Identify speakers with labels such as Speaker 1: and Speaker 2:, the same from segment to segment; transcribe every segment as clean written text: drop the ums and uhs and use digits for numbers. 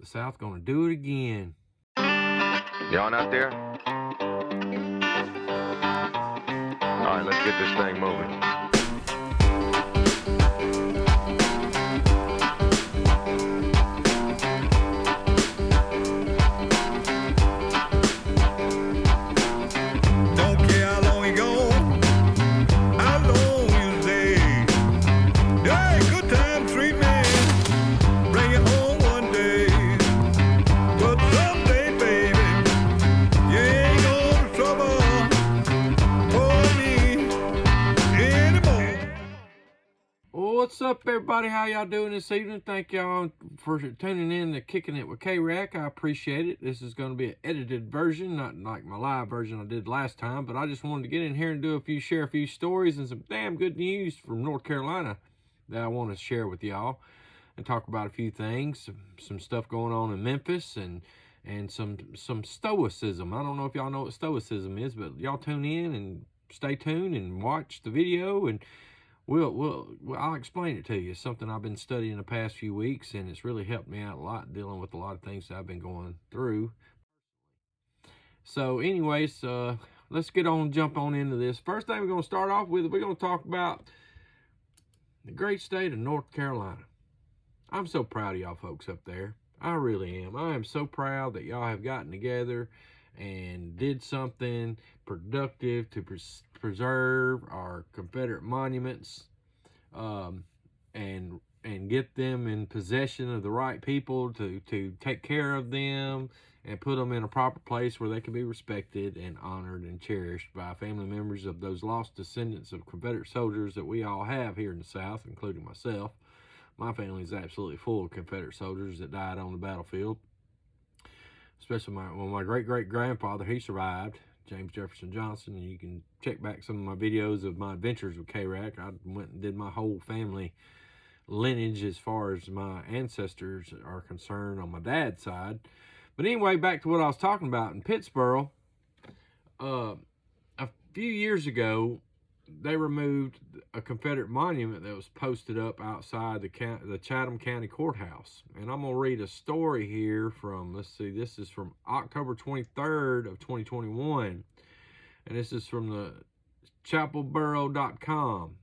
Speaker 1: The South gonna do it again.
Speaker 2: Y'all out there? All right, let's get this thing moving.
Speaker 1: What's up, everybody? How y'all doing this evening? Thank y'all for tuning in to Kicking It with K-Rack. I appreciate it. This is going to be an edited version, not like my live version I did last time, but I just wanted to get in here and share a few stories and some damn good news from North Carolina that I want to share with y'all and talk about a few things, some stuff going on in Memphis and some Stoicism. I don't know if y'all know what Stoicism is, but y'all tune in and stay tuned and watch the video, and I'll explain it to you. It's something I've been studying the past few weeks, and it's really helped me out a lot dealing with a lot of things that I've been going through. So anyways, let's jump on into this. First thing we're going to start off with, we're going to talk about the great state of North Carolina. I'm so proud of y'all folks up there. I really am. I am so proud that y'all have gotten together and did something productive to preserve our Confederate monuments, and get them in possession of the right people to take care of them and put them in a proper place where they can be respected and honored and cherished by family members of those lost descendants of Confederate soldiers that we all have here in the South, including myself. My family is absolutely full of Confederate soldiers that died on the battlefield. Especially my great-great-grandfather, he survived, James Jefferson Johnson, and you can check back some of my videos of my adventures with K-Rack. I went and did my whole family lineage as far as my ancestors are concerned on my dad's side. But anyway, back to what I was talking about. In Pittsboro, a few years ago, they removed a Confederate monument that was posted up outside the Chatham County Courthouse. And I'm going to read a story here from, let's see, this is from October 23rd of 2021. And this is from the chapelboro.com,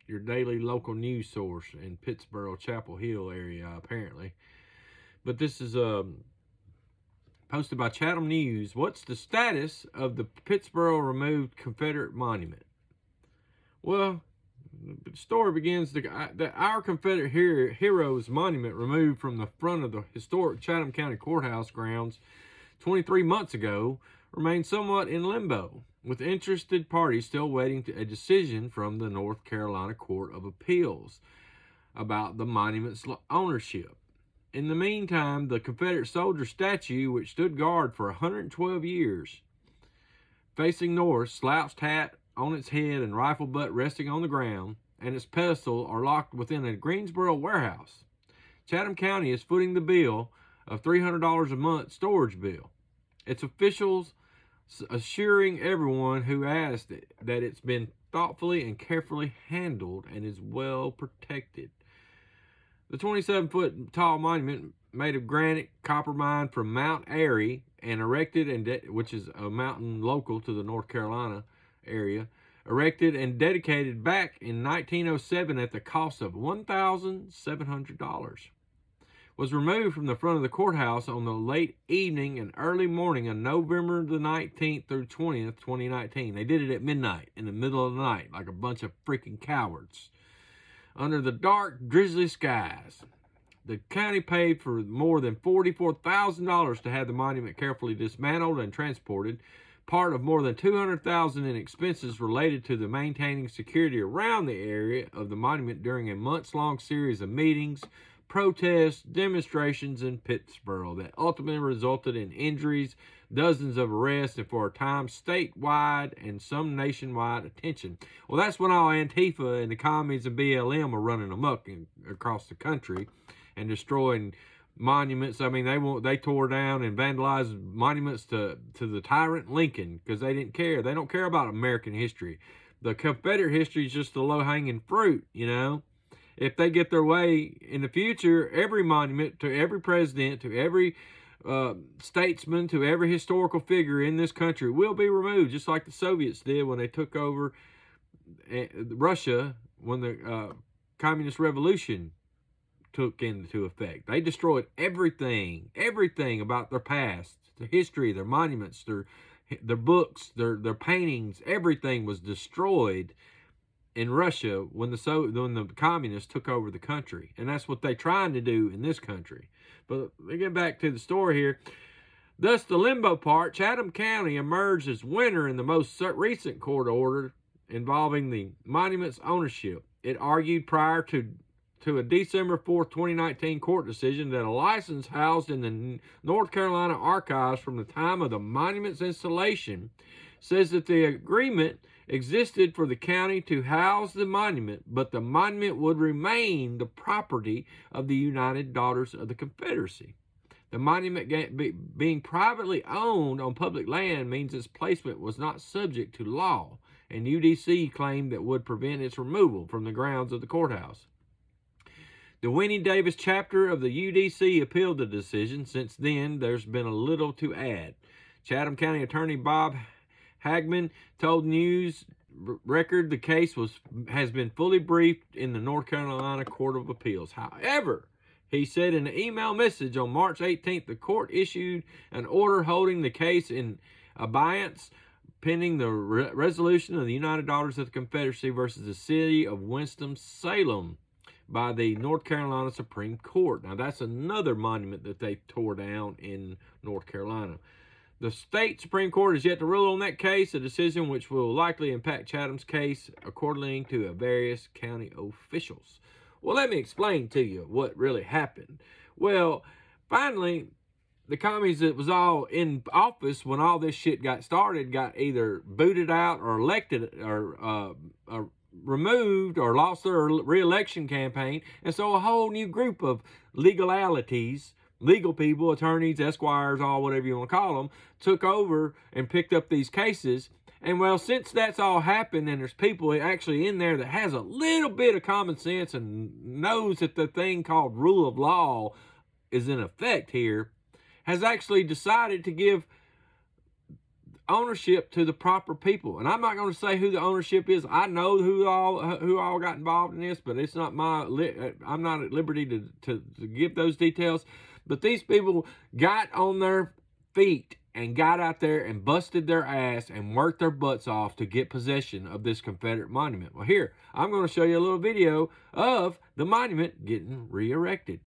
Speaker 1: your daily local news source in Pittsboro, Chapel Hill area, apparently. But this is posted by Chatham News. What's the status of the Pittsboro removed Confederate monument? Well, the story begins that our Confederate heroes monument removed from the front of the historic Chatham County Courthouse grounds 23 months ago remains somewhat in limbo, with interested parties still waiting a decision from the North Carolina Court of Appeals about the monument's ownership. In the meantime, the Confederate soldier statue, which stood guard for 112 years, facing north, slouched hat on its head and rifle butt resting on the ground, and its pedestal are locked within a Greensboro warehouse. Chatham County is footing the bill of $300 a month storage bill. Its officials assuring everyone who asked it that it's been thoughtfully and carefully handled and is well protected. The 27-foot tall monument made of granite copper mined from Mount Airy and erected, which is a mountain local to the North Carolina area, erected and dedicated back in 1907 at the cost of $1,700, was removed from the front of the courthouse on the late evening and early morning of November the 19th through 20th, 2019. They did it at midnight, in the middle of the night, like a bunch of freaking cowards. Under the dark, drizzly skies, the county paid for more than $44,000 to have the monument carefully dismantled and transported, part of more than $200,000 in expenses related to the maintaining security around the area of the monument during a months-long series of meetings, protests, demonstrations in Pittsboro that ultimately resulted in injuries, dozens of arrests, and for a time statewide and some nationwide attention. Well, that's when all Antifa and the commies and BLM are running amok across the country and destroying monuments. I mean, they tore down and vandalized monuments to the tyrant Lincoln because they didn't care. They don't care about American history. The Confederate history is just the low-hanging fruit, you know. if they get their way in the future, every monument to every president, to every statesman, to every historical figure in this country will be removed, just like the Soviets did when they took over Russia when the Communist Revolution took into effect. They destroyed everything about their past, their history, their monuments, their books, their paintings. Everything was destroyed in Russia when the communists took over the country, and that's what they're trying to do in this country. But we get back to the story here. Thus, the limbo part, Chatham County emerged as winner in the most recent court order involving the monument's ownership. It argued prior to a December 4th, 2019 court decision that a license housed in the North Carolina archives from the time of the monument's installation says that the agreement existed for the county to house the monument, but the monument would remain the property of the United Daughters of the Confederacy. The monument being privately owned on public land means its placement was not subject to law, and UDC claimed that would prevent its removal from the grounds of the courthouse. The Winnie Davis chapter of the UDC appealed the decision. Since then, there's been a little to add. Chatham County Attorney Bob Hagman told News Record the case has been fully briefed in the North Carolina Court of Appeals. However, he said in an email message on March 18th, the court issued an order holding the case in abeyance pending the resolution of the United Daughters of the Confederacy versus the city of Winston-Salem by the North Carolina Supreme Court. Now, that's another monument that they tore down in North Carolina. The state Supreme Court is yet to rule on that case, a decision which will likely impact Chatham's case, according to various county officials. Well, let me explain to you what really happened. Well, finally, the commies that was all in office when all this shit got started got either booted out or elected or removed or lost their re-election campaign. And so a whole new group of legalities, legal people, attorneys, esquires, all whatever you want to call them, took over and picked up these cases. And well, since that's all happened and there's people actually in there that has a little bit of common sense and knows that the thing called rule of law is in effect here, has actually decided to give ownership to the proper people. And I'm not going to say who the ownership is. I know who all got involved in this, but it's not I'm not at liberty to give those details. But these people got on their feet and got out there and busted their ass and worked their butts off to get possession of this Confederate monument. Well, here, I'm going to show you a little video of the monument getting re-erected.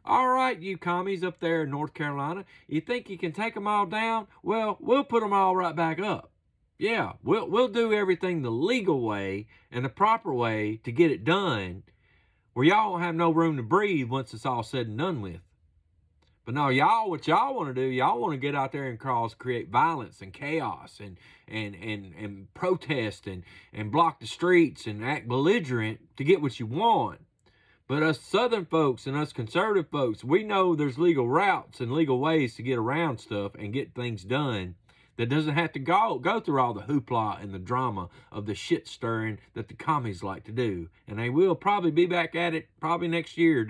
Speaker 1: All right, you commies up there in North Carolina, you think you can take them all down? Well, we'll put them all right back up. Yeah, we'll do everything the legal way and the proper way to get it done, where y'all won't have no room to breathe once it's all said and done with. But no, what y'all want to do, y'all want to get out there and create violence and chaos and protest and block the streets and act belligerent to get what you want. But us Southern folks and us conservative folks, we know there's legal routes and legal ways to get around stuff and get things done that doesn't have to go through all the hoopla and the drama of the shit stirring that the commies like to do. And they will probably be back at it probably next year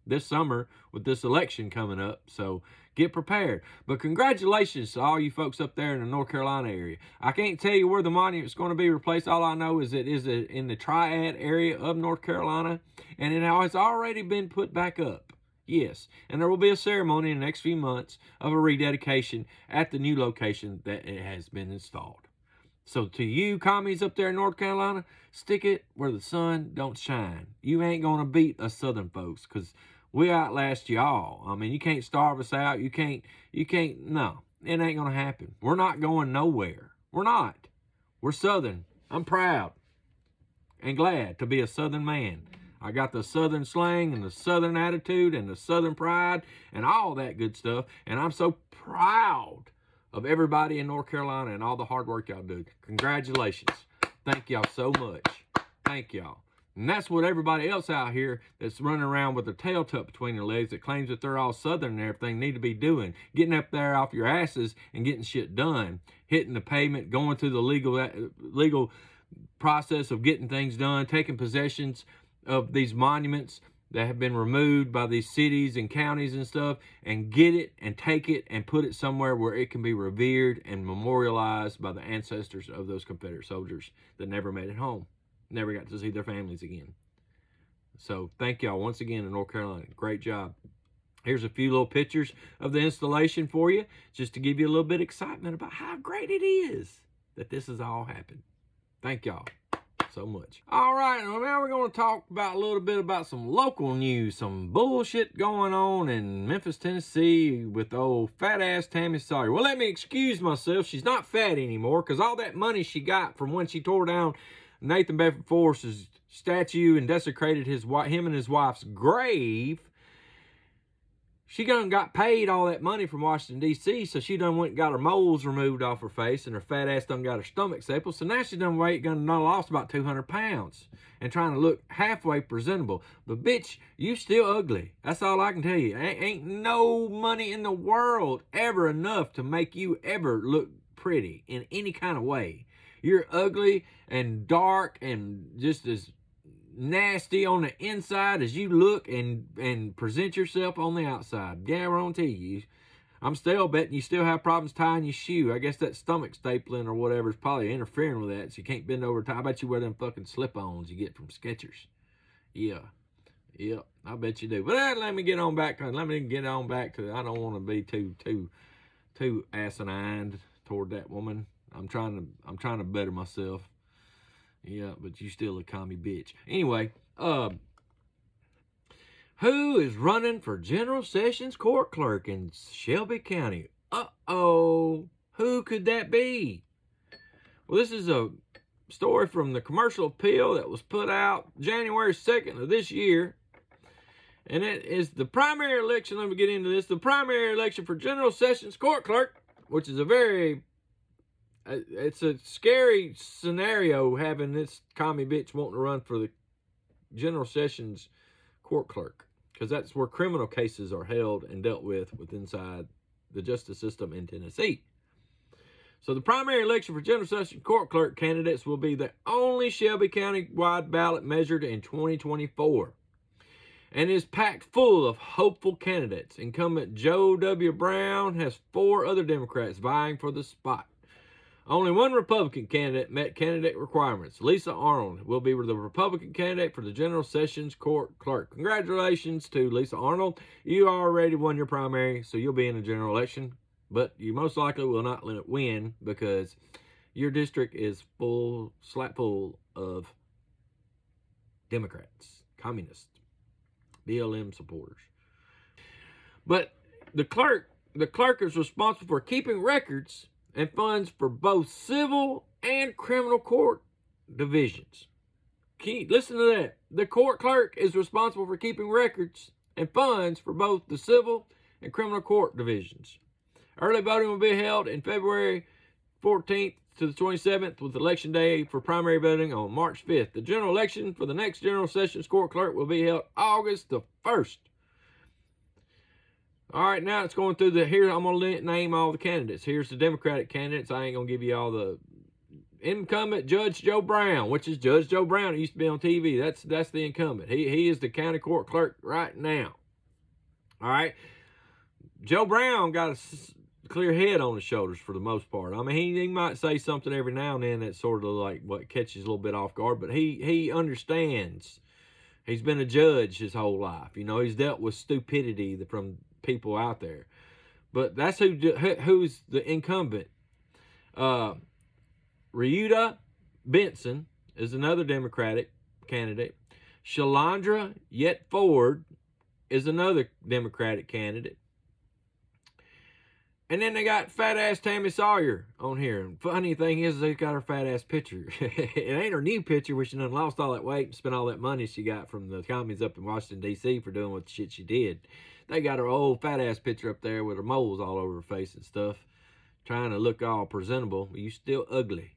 Speaker 1: this summer with this election coming up. So get prepared. But congratulations to all you folks up there in the North Carolina area. I can't tell you where the monument's going to be replaced. All I know is it is in the Triad area of North Carolina, and it has already been put back up. Yes, and there will be a ceremony in the next few months of a rededication at the new location that it has been installed. So to you commies up there in North Carolina, stick it where the sun don't shine. You ain't going to beat us Southern folks, because we outlast y'all. I mean, you can't starve us out. You can't, no, it ain't going to happen. We're not going nowhere. We're not. We're Southern. I'm proud and glad to be a Southern man. I got the Southern slang and the Southern attitude and the Southern pride and all that good stuff. And I'm so proud of everybody in North Carolina and all the hard work y'all do. Congratulations. Thank y'all so much. Thank y'all. And that's what everybody else out here that's running around with their tail tucked between their legs that claims that they're all Southern and everything need to be doing. Getting up there off your asses and getting shit done. Hitting the pavement, going through the legal process of getting things done, taking possessions of these monuments that have been removed by these cities and counties and stuff, and get it and take it and put it somewhere where it can be revered and memorialized by the ancestors of those Confederate soldiers that never made it home. Never got to see their families again. So thank y'all once again in North Carolina. Great job. Here's a few little pictures of the installation for you, just to give you a little bit of excitement about how great it is that this has all happened. Thank y'all so much. All right, well, now we're going to talk about a little bit about some local news, some bullshit going on in Memphis, Tennessee with old fat ass Tammy Syer. Well, let me excuse myself. She's not fat anymore, because all that money she got from when she tore down Nathan Bedford Forrest's statue and desecrated him and his wife's grave, she done got paid all that money from Washington, D.C., so she done went and got her moles removed off her face, and her fat ass done got her stomach stapled, so now she done lost about 200 pounds and trying to look halfway presentable. But, bitch, you still ugly. That's all I can tell you. Ain't no money in the world ever enough to make you ever look pretty in any kind of way. You're ugly and dark and just as nasty on the inside as you look and present yourself on the outside. Guarantee you. I'm still betting you still have problems tying your shoe. I guess that stomach stapling or whatever is probably interfering with that, so you can't bend over time. I bet you wear them fucking slip-ons you get from Skechers. Yeah. I bet you do. But let me get on back to I don't want to be too asinine toward that woman. I'm trying to better myself. Yeah, but you still a commie bitch. Anyway, who is running for General Sessions Court Clerk in Shelby County? Uh-oh. Who could that be? Well, this is a story from the Commercial Appeal that was put out January 2nd of this year. And it is the primary election. Let me get into this. The primary election for General Sessions Court Clerk, which is it's a scary scenario having this commie bitch wanting to run for the General Sessions Court Clerk, because that's where criminal cases are held and dealt with inside the justice system in Tennessee. So the primary election for General Sessions Court Clerk candidates will be the only Shelby County-wide ballot measured in 2024. And is packed full of hopeful candidates. Incumbent Joe W. Brown has 4 other Democrats vying for the spot. Only one Republican candidate met candidate requirements. Lisa Arnold will be the Republican candidate for the General Sessions Court Clerk. Congratulations to Lisa Arnold. You already won your primary, so you'll be in the general election. But you most likely will not win because your district is slap full of Democrats, communists, BLM supporters. But the clerk is responsible for keeping records and funds for both civil and criminal court divisions. Listen to that. The court clerk is responsible for keeping records and funds for both the civil and criminal court divisions. Early voting will be held in February 14th to the 27th, with Election Day for primary voting on March 5th. The general election for the next General Sessions Court Clerk will be held August the 1st. All right, now it's going through here I'm going to name all the candidates. Here's the Democratic candidates. I ain't going to give you all the incumbent. Judge Joe Brown, which is Judge Joe Brown. It used to be on TV. That's the incumbent. He is the county court clerk right now. All right. Joe Brown got a clear head on his shoulders for the most part. I mean, he might say something every now and then that's sort of like what catches a little bit off guard, but he understands. He's been a judge his whole life. You know, he's dealt with stupidity from people out there. But that's who's the incumbent. Ryuta Benson is another Democratic candidate. Shalandra Yet Ford is another Democratic candidate. And then they got fat ass Tammy Syer on here. And funny thing is, they got her fat ass picture. It ain't her new picture where she done lost all that weight and spent all that money she got from the commies up in Washington, D.C. for doing what the shit she did. They got her old fat ass picture up there with her moles all over her face and stuff, trying to look all presentable. You still ugly.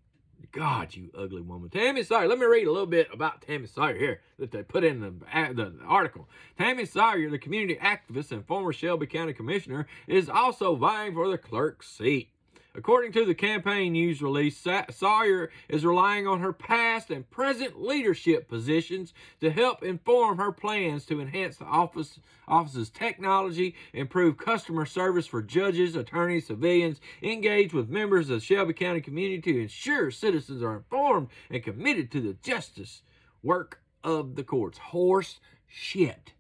Speaker 1: God, you ugly woman. Tammy Syer. Let me read a little bit about Tammy Syer here that they put in the article. Tammy Syer, the community activist and former Shelby County Commissioner, is also vying for the clerk's seat. According to the campaign news release, Syer is relying on her past and present leadership positions to help inform her plans to enhance the office's technology, improve customer service for judges, attorneys, civilians, engage with members of the Shelby County community to ensure citizens are informed and committed to the justice work of the courts. Horse shit.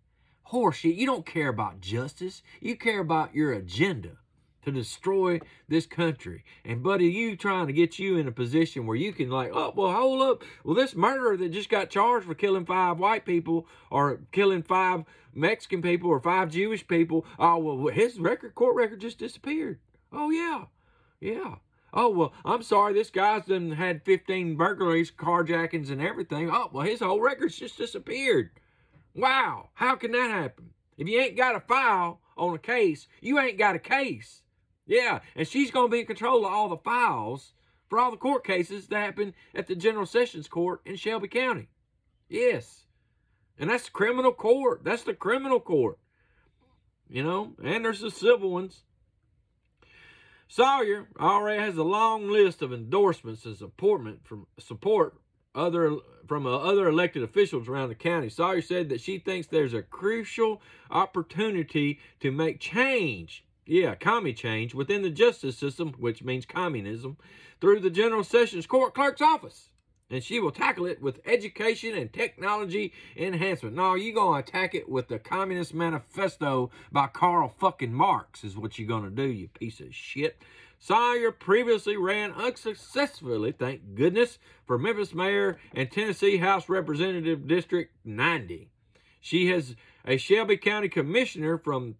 Speaker 1: Horse shit. You don't care about justice. You care about your agenda to destroy this country. And buddy, you trying to get you in a position where you can like, oh, well, hold up. Well, this murderer that just got charged for killing 5 white people or killing 5 Mexican people or 5 Jewish people, oh, well, his court record just disappeared. Oh, yeah. Yeah. Oh, well, I'm sorry, this guy's done had 15 burglaries, carjackings, and everything. Oh, well, his whole record's just disappeared. Wow. How can that happen? If you ain't got a file on a case, you ain't got a case. Yeah, and she's going to be in control of all the files for all the court cases that happen at the General Sessions Court in Shelby County. Yes. And that's the criminal court. That's the criminal court. You know, and there's the civil ones. Syer already has a long list of endorsements and support from other elected officials around the county. Syer said that she thinks there's a crucial opportunity to make change. Yeah, commie change within the justice system, which means communism, through the General Sessions Court Clerk's office. And she will tackle it with education and technology enhancement. No, you're going to attack it with the Communist Manifesto by Karl fucking Marx is what you're going to do, you piece of shit. Syer previously ran unsuccessfully, thank goodness, for Memphis Mayor and Tennessee House Representative District 90. She is a Shelby County Commissioner from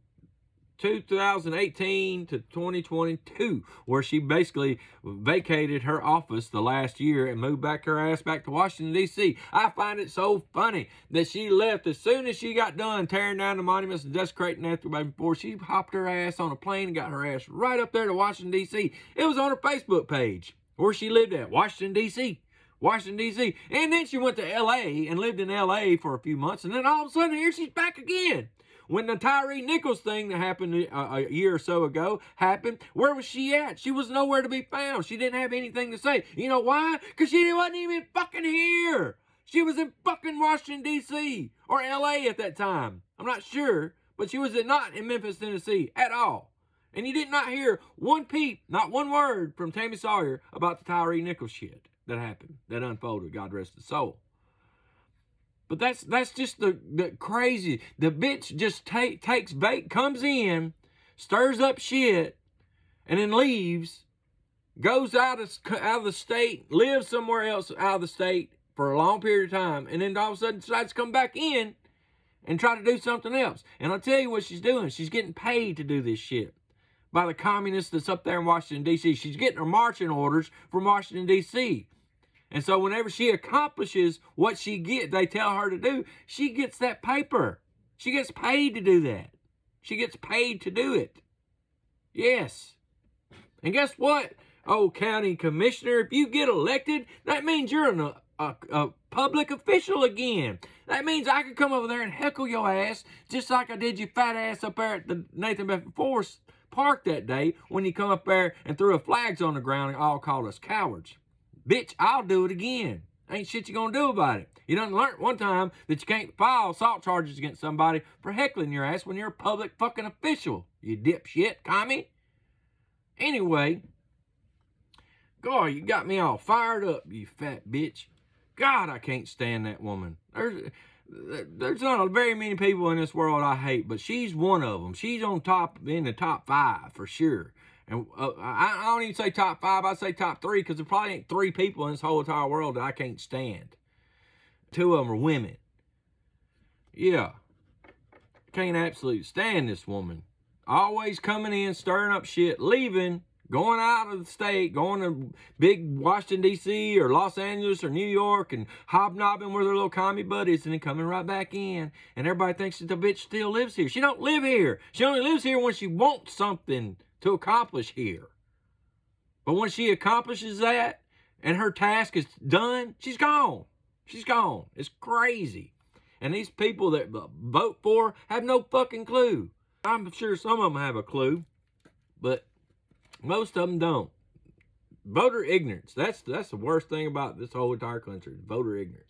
Speaker 1: 2018 to 2022, where she basically vacated her office the last year and moved her ass back to Washington, D.C. I find it so funny that she left as soon as she got done tearing down the monuments and desecrating everything before she hopped her ass on a plane and got her ass right up there to Washington, D.C. It was on her Facebook page where she lived at, Washington, D.C. Washington, D.C. And then she went to L.A. and lived in L.A. for a few months, and then all of a sudden here she's back again. When the Tyree Nichols thing that happened a year or so ago happened, where was she at? She was nowhere to be found. She didn't have anything to say. You know why? Because she wasn't even fucking here. She was in fucking Washington, D.C. or L.A. at that time. I'm not sure, but she was not in Memphis, Tennessee at all. And you did not hear one peep, not one word from Tammy Syer about the Tyree Nichols shit that happened, that unfolded, God rest his soul. But that's just the crazy. The bitch just takes bait, comes in, stirs up shit, and then leaves, goes out of the state, lives somewhere else out of the state for a long period of time, and then all of a sudden decides to come back in and try to do something else. And I'll tell you what she's doing. She's getting paid to do this shit by the communists that's up there in Washington, D.C. She's getting her marching orders from Washington, D.C., and so whenever she accomplishes what they tell her to do, she gets that paper. She gets paid to do that. She gets paid to do it. Yes. And guess what, county commissioner? If you get elected, that means you're a public official again. That means I can come over there and heckle your ass just like I did your fat ass up there at the Nathan Bedford Forest Park that day when you come up there and threw a flags on the ground and all called us cowards. Bitch, I'll do it again. Ain't shit you gonna do about it. You done learned one time that you can't file assault charges against somebody for heckling your ass when you're a public fucking official. You dipshit, commie. Anyway, God, you got me all fired up, you fat bitch. God, I can't stand that woman. There's not very many people in this world I hate, but she's one of them. She's in the top 5 for sure. And I don't even say top 5, I say top 3, because there probably ain't 3 people in this whole entire world that I can't stand. 2 of them are women. Yeah. Can't absolutely stand this woman. Always coming in, stirring up shit, leaving, going out of the state, going to big Washington, D.C. or Los Angeles or New York and hobnobbing with her little commie buddies and then coming right back in. And everybody thinks that the bitch still lives here. She don't live here. She only lives here when she wants something to accomplish here. But when she accomplishes that, and her task is done, she's gone. She's gone. It's crazy. And these people that vote for have no fucking clue. I'm sure some of them have a clue, but most of them don't. Voter ignorance. That's the worst thing about this whole entire country. Voter ignorance.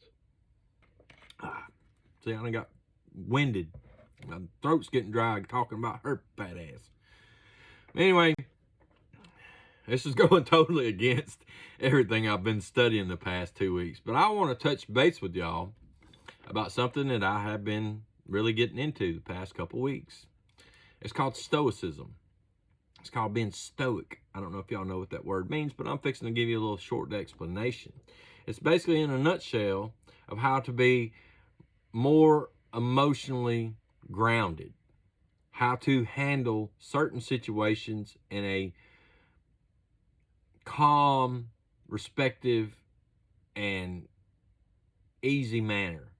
Speaker 1: See, I got winded. My throat's getting dry talking about her fat ass. Anyway, this is going totally against everything I've been studying the past 2 weeks. But I want to touch base with y'all about something that I have been really getting into the past couple weeks. It's called Stoicism. It's called being stoic. I don't know if y'all know what that word means, but I'm fixing to give you a little short explanation. It's basically in a nutshell of how to be more emotionally grounded, how to handle certain situations in a calm, respective, and easy manner.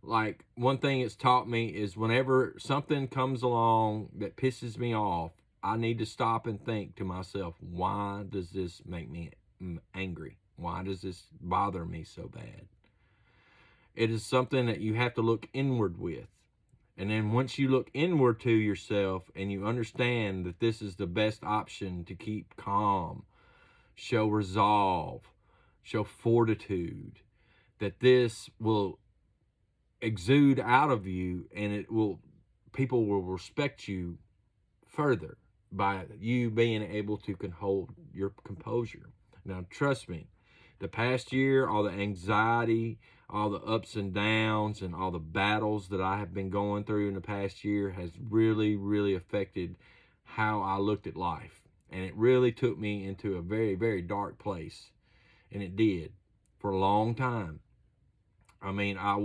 Speaker 1: Like, one thing it's taught me is whenever something comes along that pisses me off, I need to stop and think to myself, why does this make me angry? Why does this bother me so bad? It is something that you have to look inward with. And then once you look inward to yourself and you understand that this is the best option to keep calm, show resolve, show fortitude, that this will exude out of you, and people will respect you further by you being able to hold your composure. Now, trust me, the past year, all the anxiety, all the ups and downs, and all the battles that I have been going through in the past year has really, really affected how I looked at life. And it really took me into a very, very dark place. And it did for a long time. I mean, I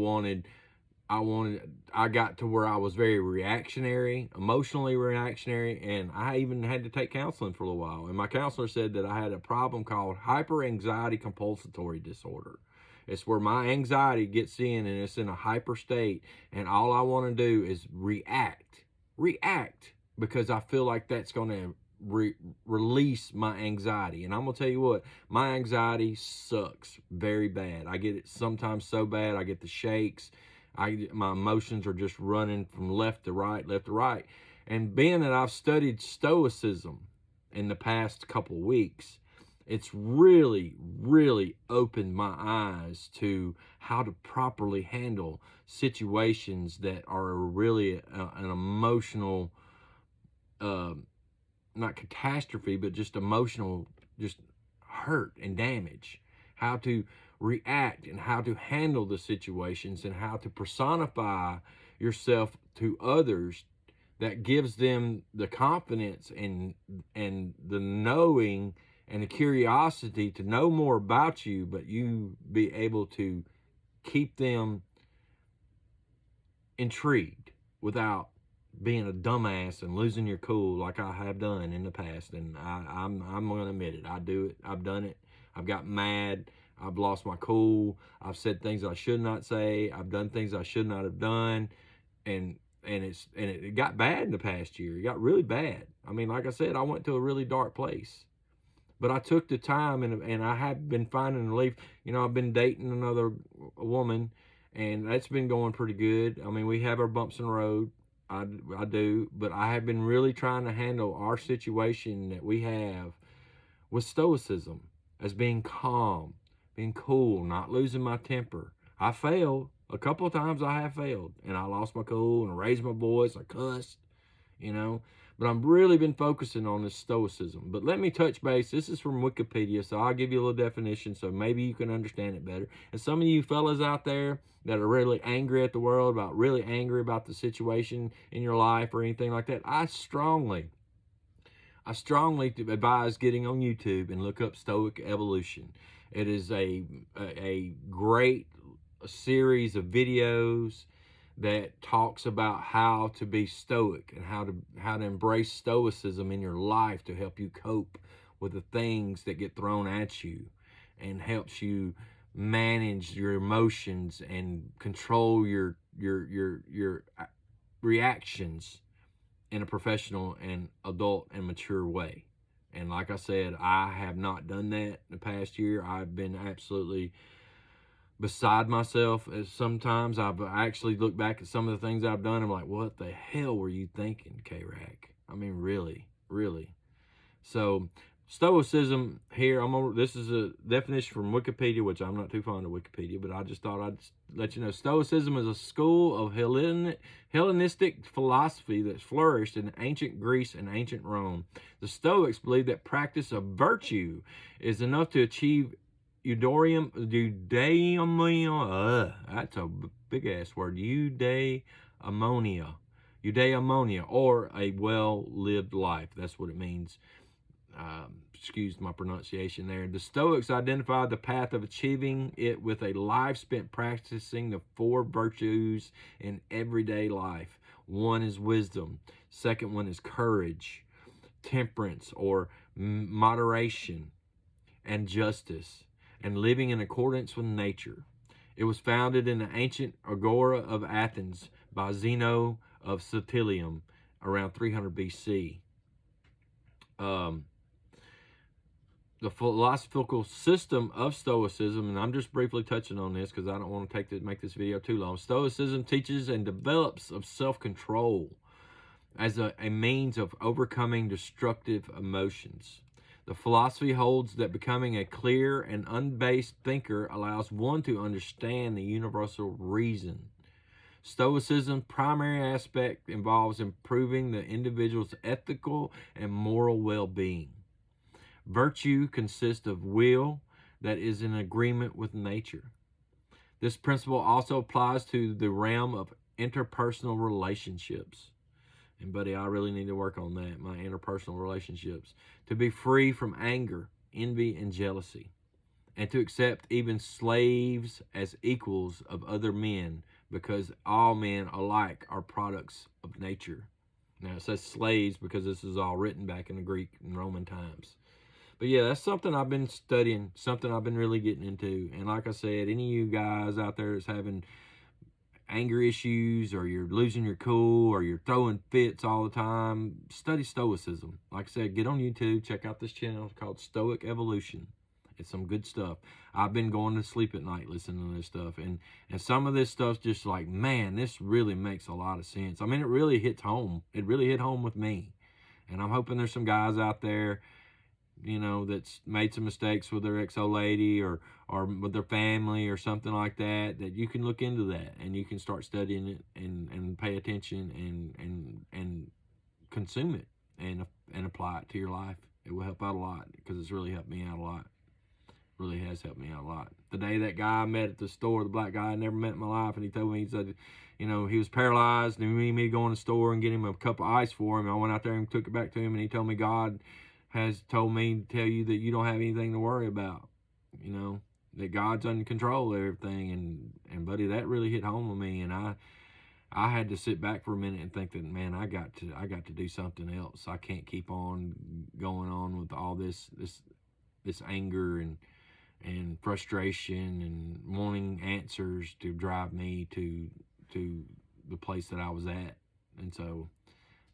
Speaker 1: got to where I was very reactionary, emotionally reactionary, and I even had to take counseling for a little while. And my counselor said that I had a problem called hyper-anxiety compulsory disorder. It's where my anxiety gets in and it's in a hyper state, and all I want to do is react, because I feel like that's going to release my anxiety. And I'm going to tell you what, my anxiety sucks very bad. I get it sometimes so bad, I get the shakes. My emotions are just running from left to right. And being that I've studied Stoicism in the past couple weeks, it's really, really opened my eyes to how to properly handle situations that are really an emotional, not catastrophe, but just emotional, just hurt and damage. How to react and how to handle the situations and how to personify yourself to others that gives them the confidence and the knowing and the curiosity to know more about you, but you be able to keep them intrigued without being a dumbass and losing your cool like I have done in the past. And I'm going to admit it. I do it. I've done it. I've got mad. I've lost my cool. I've said things I should not say. I've done things I should not have done. And it got bad in the past year. It got really bad. I mean, like I said, I went to a really dark place. But I took the time, and I have been finding relief. You know, I've been dating another woman, and that's been going pretty good. I mean, we have our bumps in the road. I do. But I have been really trying to handle our situation that we have with Stoicism as being calm, being cool, not losing my temper. I failed. A couple of times I have failed, and I lost my cool and raised my voice. I cussed, you know. But I've really been focusing on this Stoicism. But let me touch base. This is from Wikipedia, so I'll give you a little definition so maybe you can understand it better. And some of you fellas out there that are really angry at the world, really angry about the situation in your life or anything like that, I strongly advise getting on YouTube and look up Stoic Evolution. It is a great series of videos that talks about how to be stoic and how to embrace stoicism in your life to help you cope with the things that get thrown at you, and helps you manage your emotions and control your reactions in a professional and adult and mature way. And like I said, I have not done that the past year. I've been absolutely beside myself. As sometimes I've actually looked back at some of the things I've done. I'm like, what the hell were you thinking, K-Rack? I mean, really, really. So Stoicism here, this is a definition from Wikipedia, which I'm not too fond of Wikipedia, but I just thought I'd let you know. Stoicism is a school of Hellenistic philosophy that flourished in ancient Greece and ancient Rome. The Stoics believed that practice of virtue is enough to achieve eudaimonia. That's a big ass word. Eudaimonia, or a well-lived life. That's what it means. Excuse my pronunciation there. The Stoics identified the path of achieving it with a life spent practicing the 4 virtues in everyday life. One is wisdom. Second one is courage, temperance or moderation, and justice, and living in accordance with nature. It was founded in the ancient Agora of Athens by Zeno of Citilium around 300 BC. The philosophical system of Stoicism, and I'm just briefly touching on this because I don't want to make this video too long. Stoicism teaches and develops of self-control as a means of overcoming destructive emotions. The philosophy holds that becoming a clear and unbased thinker allows one to understand the universal reason. Stoicism's primary aspect involves improving the individual's ethical and moral well-being. Virtue consists of will that is in agreement with nature. This principle also applies to the realm of interpersonal relationships. And buddy, I really need to work on that, my interpersonal relationships. To be free from anger, envy, and jealousy. And to accept even slaves as equals of other men, because all men alike are products of nature. Now it says slaves because this is all written back in the Greek and Roman times. But yeah, that's something I've been studying, something I've been really getting into. And like I said, any of you guys out there that's having anger issues, or you're losing your cool, or you're throwing fits all the time, study Stoicism. Like I said, get on YouTube, check out this channel. It's called Stoic Evolution. It's some good stuff. I've been going to sleep at night listening to this stuff. And some of this stuff's just like, man, this really makes a lot of sense. I mean, it really hits home. It really hit home with me. And I'm hoping there's some guys out there, you know, that's made some mistakes with their ex-old lady or with their family or something like that, that you can look into that and you can start studying it and pay attention and consume it and apply it to your life. It will help out a lot, because it's really helped me out a lot. Really has helped me out a lot. The day that guy I met at the store, the black guy I never met in my life, and he told me, he said, you know, he was paralyzed and he needed me to go in the store and get him a cup of ice for him. I went out there and took it back to him, and he told me, God has told me to tell you that you don't have anything to worry about, you know, that God's in control of everything. And buddy, that really hit home with me. And I had to sit back for a minute and think that, man, I got to do something else. I can't keep on going on with all this anger and frustration and wanting answers to drive me to the place that I was at. And so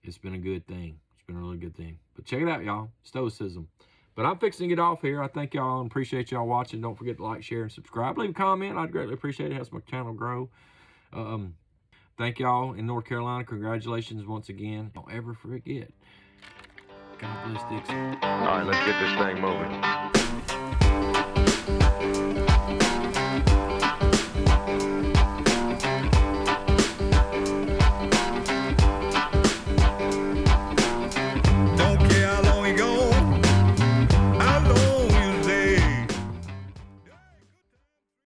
Speaker 1: it's been a good thing. Been a really good thing. But check it out, y'all. Stoicism. But I'm fixing to get off here. I thank y'all and appreciate y'all watching. Don't forget to like, share, and subscribe. Leave a comment. I'd greatly appreciate it. It helps my channel grow. Thank y'all in North Carolina. Congratulations once again. Don't ever forget. God bless Dixie.
Speaker 2: All right, let's get this thing moving.